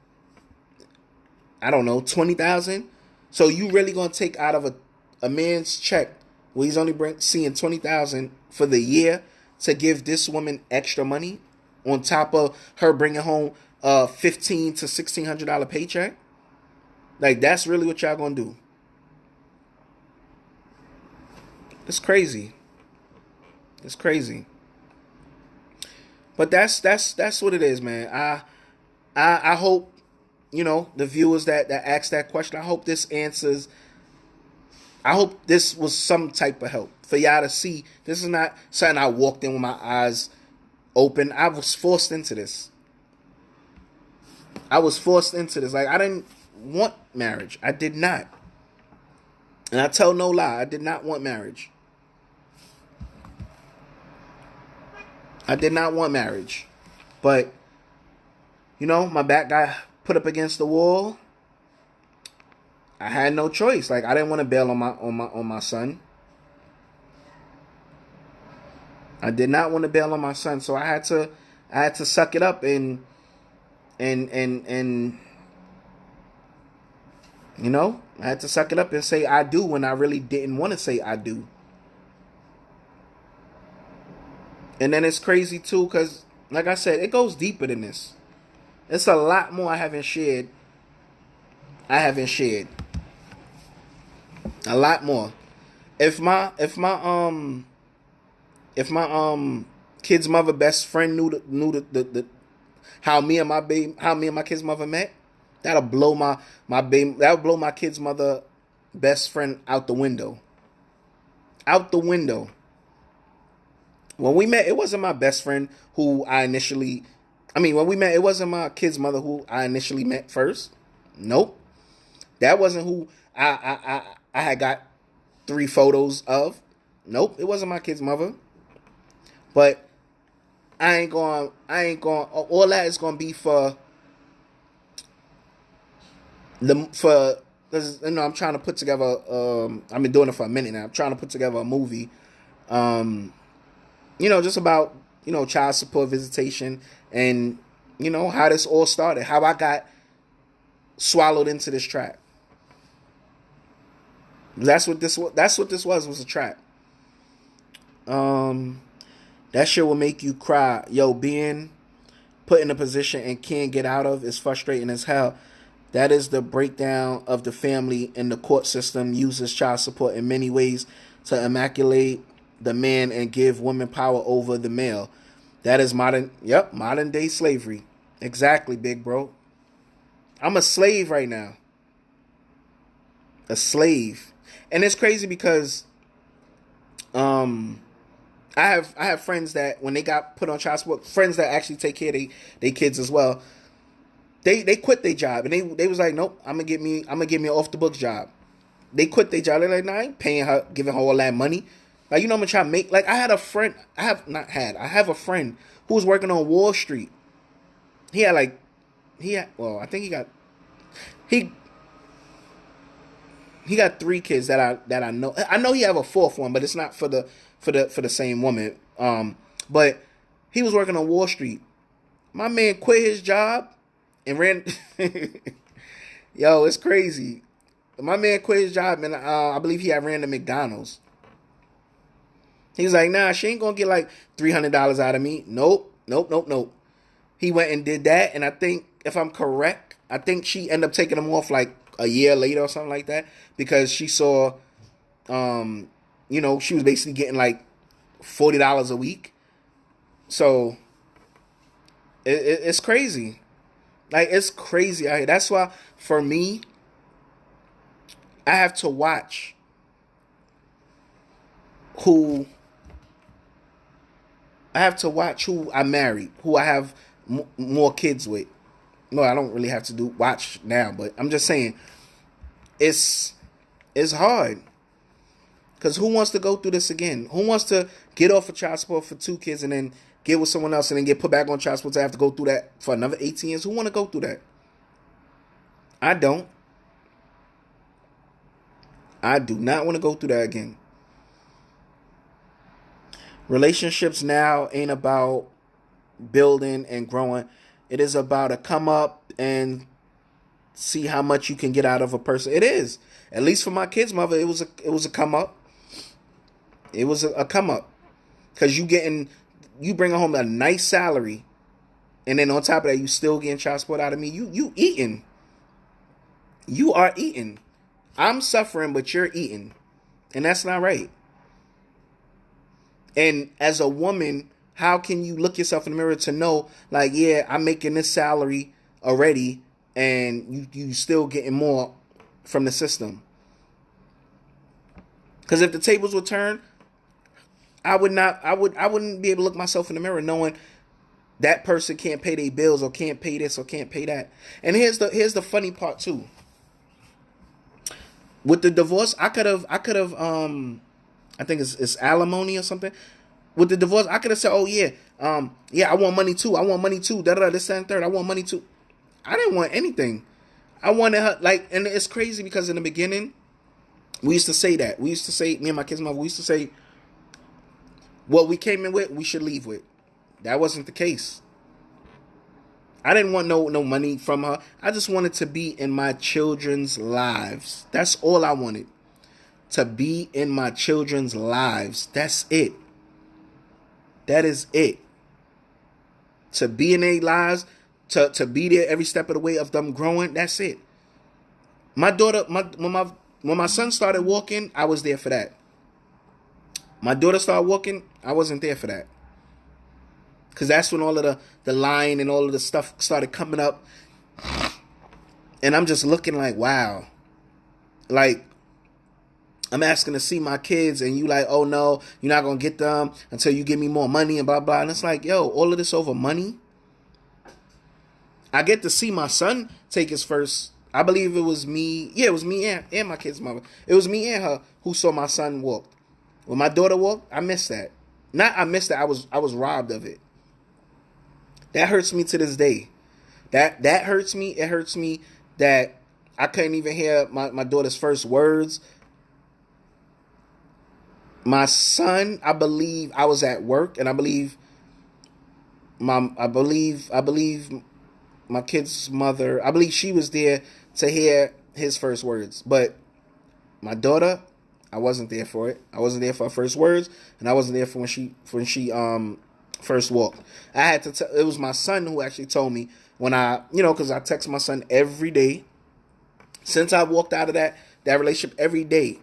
I don't know, 20,000. So you really going to take out of a man's check where he's only seeing 20,000 for the year to give this woman extra money on top of her bringing home a $1,500 to $1,600 paycheck? Like that's really what y'all gonna do? It's crazy. It's crazy. But that's what it is, man. I hope the viewers that asked that question. I hope this answers. I hope this was some type of help for y'all to see. This is not something I walked in with my eyes open. I was forced into this. Like, I didn't want marriage. I did not. And I tell no lie. I did not want marriage. But, my back got put up against the wall. I had no choice. Like, I didn't want to bail on my son. I did not want to bail on my son, so I had to suck it up and I had to suck it up and say I do when I really didn't want to say I do. And then it's crazy too, because like I said, it goes deeper than this. It's a lot more I haven't shared. A lot more. If my kid's mother best friend knew the how me and my kid's mother met, that'll blow my kid's mother best friend out the window. When we met, it wasn't my best friend when we met, it wasn't my kid's mother who I initially met first. Nope. That wasn't who I had got 3 photos of. Nope, it wasn't my kid's mother. But I ain't going all that is going to be for cuz I'm trying to put together I've been doing it for a minute now. I'm trying to put together a movie just about child support visitation and how this all started, how I got swallowed into this trap. That's what this was a trap. That shit will make you cry. Yo, being put in a position and can't get out of is frustrating as hell. That is the breakdown of the family, and the court system uses child support in many ways to immaculate the man and give women power over the male. That is modern day slavery. Exactly, big bro. I'm a slave right now. A slave. And it's crazy because I have friends that when they got put on child support, friends that actually take care of their kids as well. They quit their job and they was like, nope, I'm gonna get me an off the books job. They quit their job. They're like, nah, I ain't paying her, giving her all that money. Like, I'm gonna try to make, like, I have a friend who was working on Wall Street. I think he got 3 kids that I know. I know he have a 4th one, but it's not for the same woman. But he was working on Wall Street. My man quit his job and ran. Yo, it's crazy. My man quit his job and I believe he had ran the McDonald's. He's like, nah, she ain't gonna get like $300 out of me. Nope. He went and did that, and I think, if I'm correct, she ended up taking him off like a year later or something like that, because she saw, she was basically getting like $40 a week. So it's crazy. Like, it's crazy out here. That's why, for me, I have to watch who I marry, who I have more kids with. No, I don't really have to watch now, but I'm just saying, it's hard. Because who wants to go through this again? Who wants to get off of child support for 2 kids and then get with someone else and then get put back on child support to have to go through that for another 18 years? Who want to go through that? I don't. I do not want to go through that again. Relationships now ain't about building and growing. It is about a come up and see how much you can get out of a person. It is. At least for my kid's mother, it was a come up. It was a come up. Because you bring home a nice salary, and then on top of that, you still getting child support out of me. You eating. You are eating. I'm suffering, but you're eating. And that's not right. And as a woman, how can you look yourself in the mirror to know, like, yeah, I'm making this salary already, and you still getting more from the system. Because if the tables were turned, I wouldn't be able to look myself in the mirror knowing that person can't pay their bills or can't pay this or can't pay that. And here's the funny part too. With the divorce, I could have I think it's alimony or something. With the divorce, I could have said, "Oh yeah, yeah, I want money too. I want money too. Da da this and third. I want money too." I didn't want anything. I wanted her like, and it's crazy because in the beginning, we used to say that. We used to say, me and my kids' mother, we used to say, what we came in with, we should leave with. That wasn't the case. I didn't want no money from her. I just wanted to be in my children's lives. That's all I wanted. To be in my children's lives. That's it. That is it. To be in their lives, to be there every step of the way of them growing, that's it. My daughter, when my son started walking, I was there for that. My daughter started walking, I wasn't there for that. Because that's when all of the line and all of the stuff started coming up. And I'm just looking like, wow. Like, I'm asking to see my kids and you like, oh no, you're not going to get them until you give me more money and blah, blah. And it's like, yo, all of this over money? I get to see my son take his first, I believe it was me. Yeah, it was me and my kid's mother. It was me and her who saw my son walk. When my daughter walked, I missed that. Not I missed it, I was robbed of it. That hurts me to this day. That hurts me. It hurts me that I couldn't even hear my daughter's first words. My son, I believe I was at work, and I believe my kid's mother, I believe she was there to hear his first words. But my daughter, I wasn't there for it. I wasn't there for her first words, and I wasn't there for when she first walked. I had to it was my son who actually told me when because I text my son every day. Since I walked out of that relationship, every day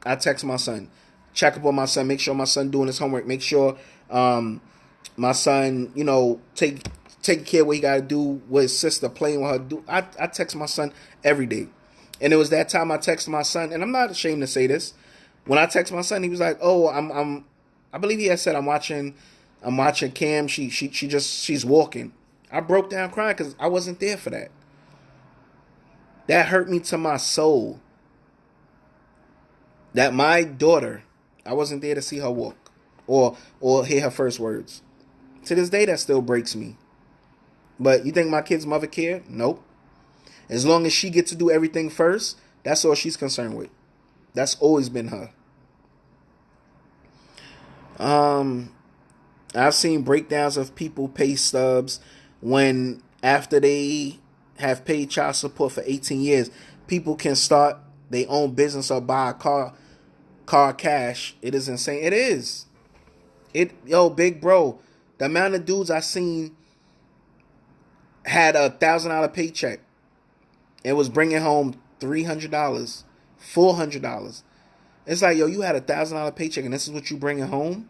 I text my son, check up on my son, make sure my son doing his homework, make sure my son, take care of what he got to do with his sister, playing with her. I text my son every day. And it was that time I texted my son, and I'm not ashamed to say this. When I text my son, he was like, "Oh, I believe he had said I'm watching Cam. She's walking." I broke down crying because I wasn't there for that. That hurt me to my soul. That my daughter, I wasn't there to see her walk or hear her first words. To this day, that still breaks me. But you think my kid's mother care? Nope. As long as she gets to do everything first, that's all she's concerned with. That's always been her. I've seen breakdowns of people pay stubs when after they have paid child support for 18 years, people can start their own business or buy a car cash. It is insane. It is. Big bro, the amount of dudes I seen had $1,000 paycheck and was bringing home $300, $400. It's like, you had $1,000 paycheck and this is what you bringing home?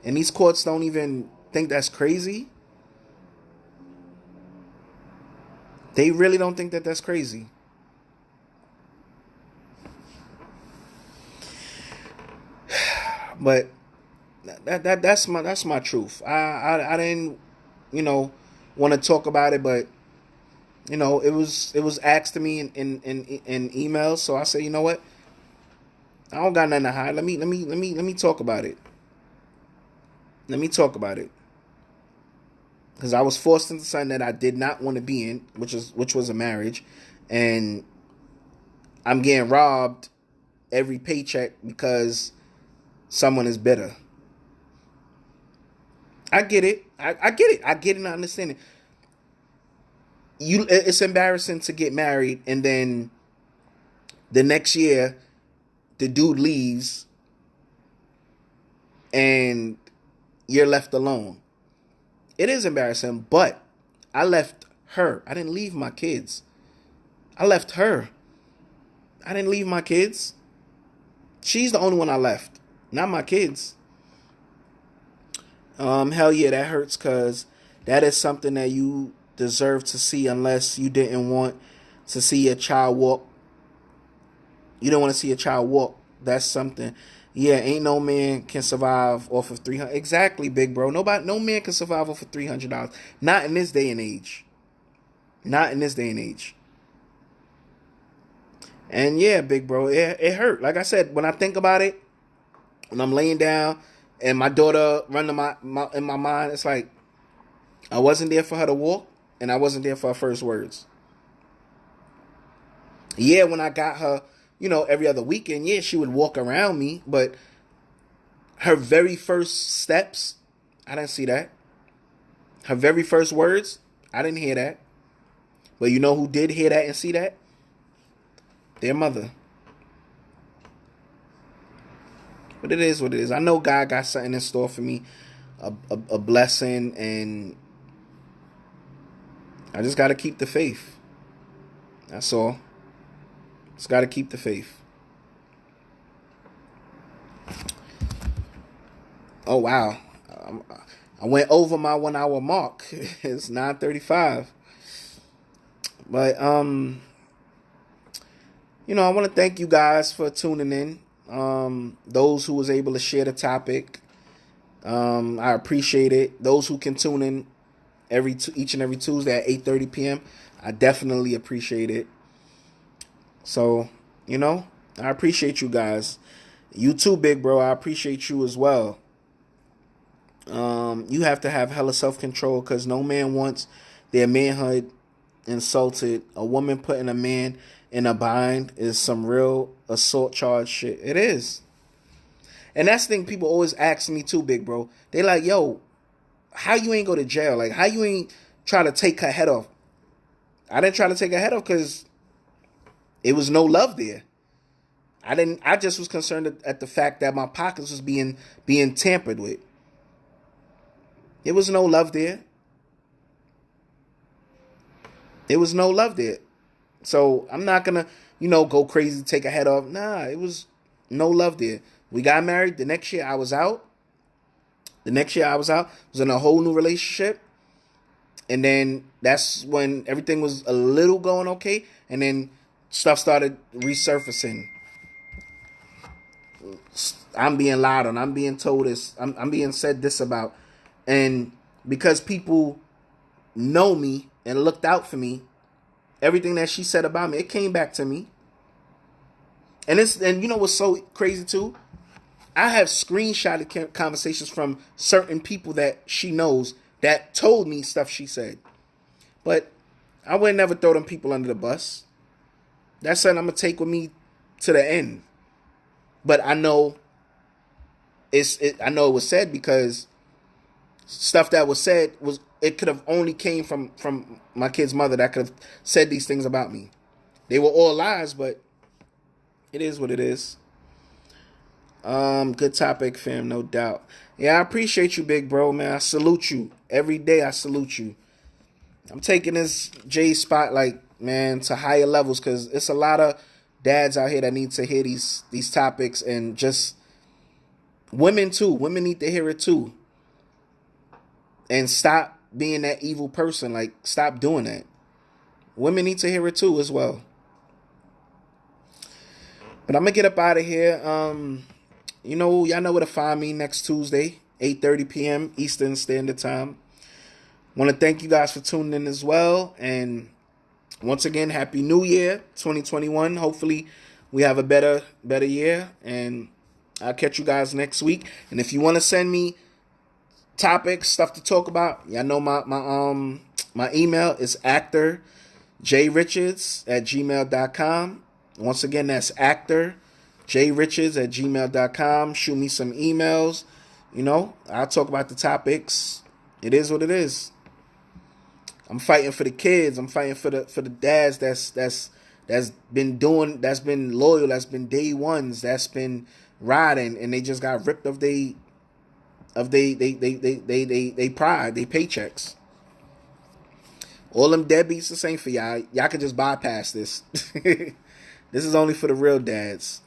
And these courts don't even think that's crazy? They really don't think that that's crazy. But that's my truth. I didn't, want to talk about it, but it was asked to me in emails, so I said, you know what? I don't got nothing to hide. Let me talk about it. Let me talk about it. Because I was forced into something that I did not want to be in, which was a marriage, and I'm getting robbed every paycheck because someone is bitter. I get it. I get it. I get it and I understand it. It's embarrassing to get married and then the next year the dude leaves and you're left alone. It is embarrassing, but I left her. I didn't leave my kids. I left her. I didn't leave my kids. She's the only one I left, not my kids. Hell yeah, that hurts because that is something that you deserve to see unless you didn't want to see your child walk. You don't want to see a child walk. That's something. Yeah, ain't no man can survive off of 300. Exactly, big bro. No man can survive off of $300. Not in this day and age. Not in this day and age. And yeah, big bro, it hurt. Like I said, when I think about it, when I'm laying down and my daughter run to my in my mind, it's like I wasn't there for her to walk, and I wasn't there for her first words. Yeah, when I got her, every other weekend, yeah, she would walk around me, but her very first steps, I didn't see that. Her very first words, I didn't hear that. But you know who did hear that and see that? Their mother. But it is what it is. I know God got something in store for me, a blessing, and I just got to keep the faith. That's all. Just got to keep the faith. Oh, wow. I went over my 1 hour mark. It's 9:35. But, I want to thank you guys for tuning in. Those who was able to share the topic. I appreciate it. Those who can tune in each and every Tuesday at 8:30 p.m. I definitely appreciate it. So, I appreciate you guys. You too, big bro. I appreciate you as well. You have to have hella self-control because no man wants their manhood insulted. A woman putting a man in a bind is some real assault charge shit. It is. And that's the thing people always ask me too, big bro. They like, yo, how you ain't go to jail? Like, how you ain't try to take her head off? I didn't try to take her head off because it was no love there. I just was concerned at the fact that my pockets was being tampered with. It was no love there. It was no love there. So I'm not going to, go crazy, take her head off. Nah, it was no love there. We got married. The next year I was out. Was in a whole new relationship. And then that's when everything was a little going okay. And then stuff started resurfacing. I'm being lied on. I'm being told this. I'm being said this about. And because people know me and looked out for me, everything that she said about me, it came back to me. And you know what's so crazy too? I have screenshotted conversations from certain people that she knows that told me stuff she said. But I would never throw them people under the bus. That's something I'm going to take with me to the end. But I know I know it was said because stuff that was said it could have only came from my kid's mother that could have said these things about me. They were all lies, but it is what it is. Good topic, fam, no doubt. Yeah, I appreciate you, big bro, man. I salute you. Every day I salute you. I'm taking this J Spotlight, man, to higher levels because it's a lot of dads out here that need to hear these topics, and just women too. Women need to hear it too. And stop being that evil person. Like, stop doing that. Women need to hear it too as well. But I'm going to get up out of here. Y'all know where to find me next Tuesday, 8:30 p.m. Eastern Standard Time. Want to thank you guys for tuning in as well. And once again, Happy New Year, 2021. Hopefully we have a better year. And I'll catch you guys next week. And if you want to send me topics, stuff to talk about, y'all know my email is actorjrichards@gmail.com. Once again, that's actorjrichards@gmail.com. Shoot me some emails. I'll talk about the topics. It is what it is. I'm fighting for the kids. I'm fighting for the dads that's been loyal, that's been day ones, that's been riding, and they just got ripped of they pride, they paychecks. All them deadbeats, this ain't for y'all. Y'all can just bypass this. This is only for the real dads.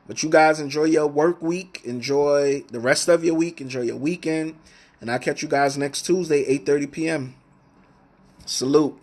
But you guys enjoy your work week. Enjoy the rest of your week. Enjoy your weekend. And I'll catch you guys next Tuesday, 8:30 p.m. Salute.